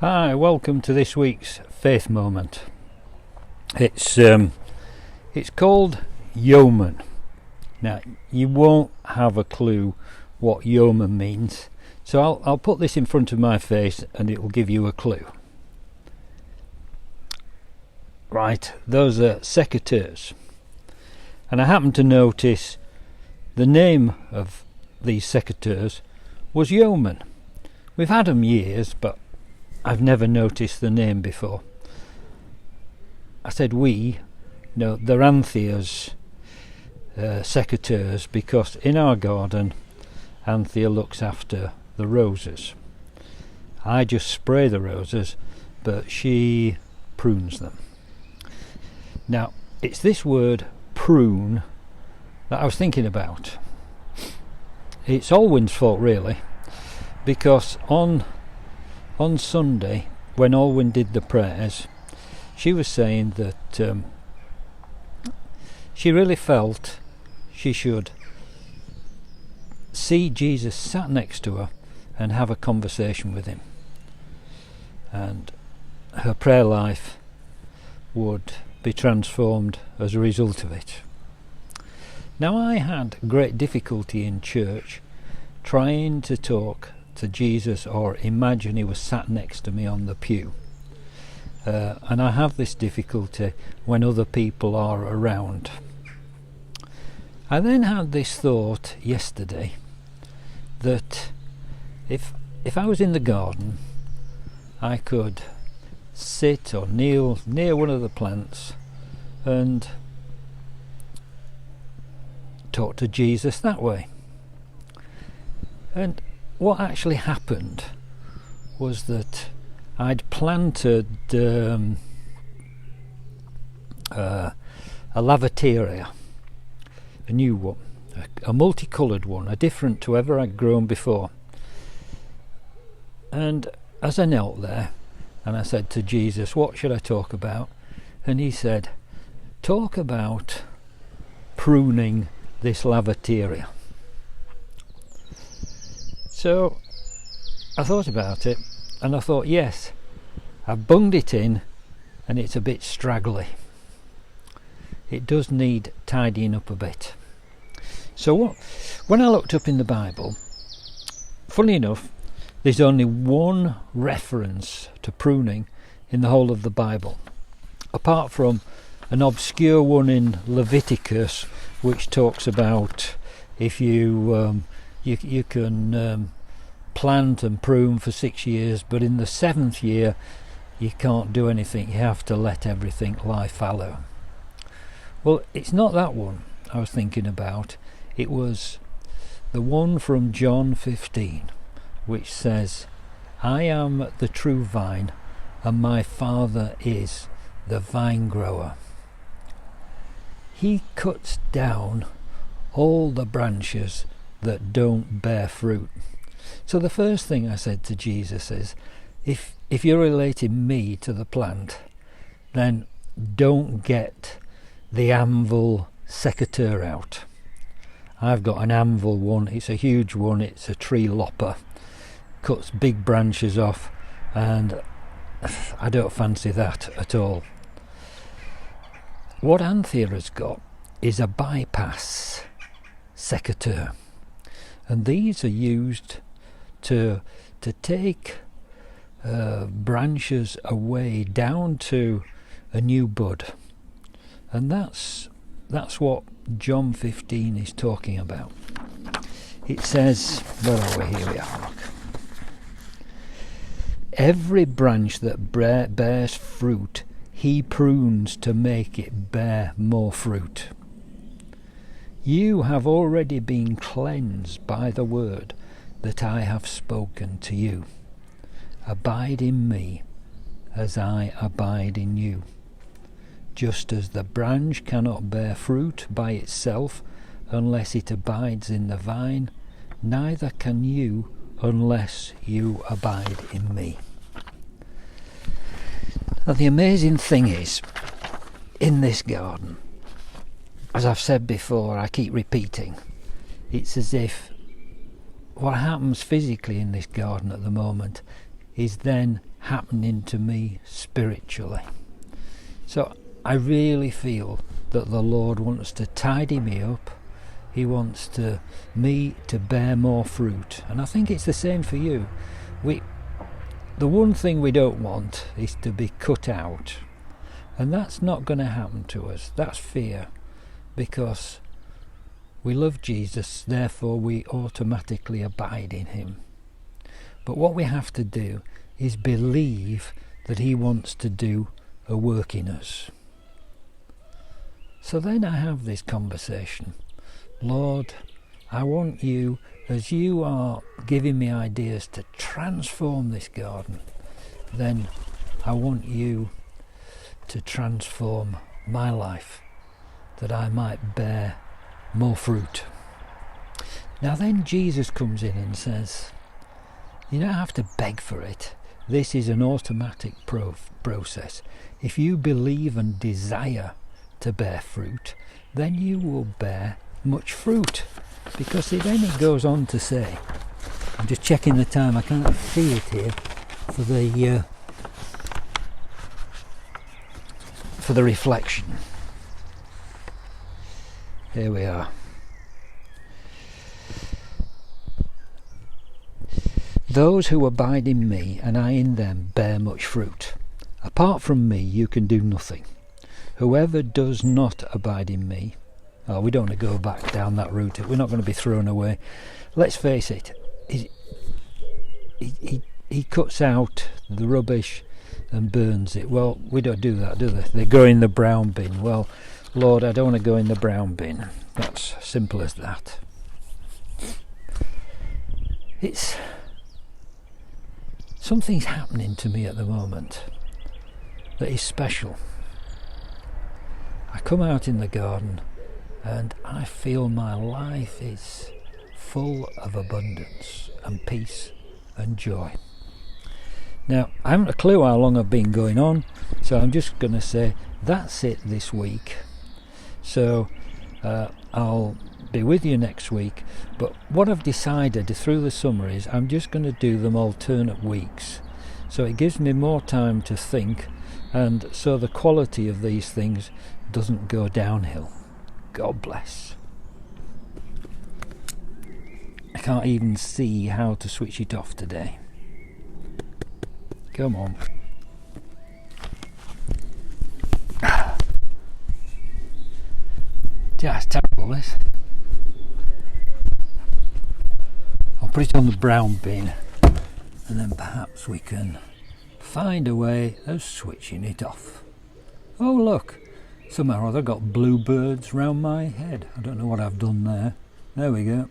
Hi, welcome to this week's Faith Moment. It's called Yeomen. Now, you won't have a clue what Yeomen means, so I'll put this in front of my face and it will give you a clue. Right, those are Secateurs. And I happened to notice the name of these Secateurs was Yeomen. We've had them years, but I've never noticed the name before. I said they're Anthea's Secateurs, because in our garden Anthea looks after the roses. I just spray the roses, but she prunes them. Now, it's this word prune that I was thinking about. It's Alwyn's fault, really, because on Sunday, when Alwyn did the prayers, she was saying that she really felt she should see Jesus sat next to her and have a conversation with him, and her prayer life would be transformed as a result of it. Now, I had great difficulty in church trying to talk to Jesus or imagine he was sat next to me on the pew, and I have this difficulty when other people are around. I then had this thought yesterday that if I was in the garden, I could sit or kneel near one of the plants and talk to Jesus that way. And what actually happened was that I'd planted a lavateria, a new one, a multicoloured one, a different to ever I'd grown before. And as I knelt there and I said to Jesus, what should I talk about? And he said, talk about pruning this lavateria. So I thought about it, and I thought, yes, I've bunged it in and it's a bit straggly. It does need tidying up a bit. So when I looked up in the Bible, funny enough, there's only one reference to pruning in the whole of the Bible, apart from an obscure one in Leviticus, which talks about if you can plant and prune for 6 years, but in the 7th year you can't do anything. You have to let everything lie fallow. Well, it's not that one I was thinking about. It was the one from John 15, which says, I am the true vine, and my Father is the vine grower. He cuts down all the branches that don't bear fruit. So the first thing I said to Jesus is, if you're relating me to the plant, then don't get the anvil secateur out. I've got an anvil one, it's a huge one, it's a tree lopper, cuts big branches off, and I don't fancy that at all. What Anthea has got is a bypass secateur, and these are used to take branches away down to a new bud, and that's what John 15 is talking about. It says, where are we? Here we are. Look. Every branch that bears fruit he prunes to make it bear more fruit. You have already been cleansed by the word that I have spoken to you. Abide in me as I abide in you. Just as the branch cannot bear fruit by itself unless it abides in the vine, neither can you unless you abide in me. Now, the amazing thing is, in this garden, as I've said before, I keep repeating, it's as if what happens physically in this garden at the moment is then happening to me spiritually. So I really feel that the Lord wants to tidy me up. He wants me to bear more fruit, and I think it's the same for you. The one thing we don't want is to be cut out, and that's not going to happen to us. That's fear, because we love Jesus, therefore we automatically abide in him. But what we have to do is believe that he wants to do a work in us. So then I have this conversation. Lord, I want you, as you are giving me ideas to transform this garden, then I want you to transform my life, that I might bear more fruit. Now then Jesus comes in and says, you don't have to beg for it. This is an automatic process. If you believe and desire to bear fruit, then you will bear much fruit. Because then it goes on to say, I'm just checking the time, I can't see it here for the reflection. Here we are. Those who abide in me and I in them bear much fruit. Apart from me you can do nothing. Whoever does not abide in me, we don't want to go back down that route. We're not going to be thrown away. Let's face it, he cuts out the rubbish and burns it. Well, we don't do that, do they? They go in the brown bin. Well, Lord, I don't want to go in the brown bin. That's simple as that. Something's happening to me at the moment that is special. I come out in the garden and I feel my life is full of abundance and peace and joy. Now, I haven't a clue how long I've been going on, so I'm just going to say that's it this week. So I'll be with you next week, but what I've decided through the summer is I'm just going to do them alternate weeks, so it gives me more time to think, and so the quality of these things doesn't go downhill. God bless. I can't even see how to switch it off today. Come on. Just terrible, this. I'll put it on the brown bin, and then perhaps we can find a way of switching it off. Oh look, somehow or other I've got bluebirds round my head. I don't know what I've done there. There we go.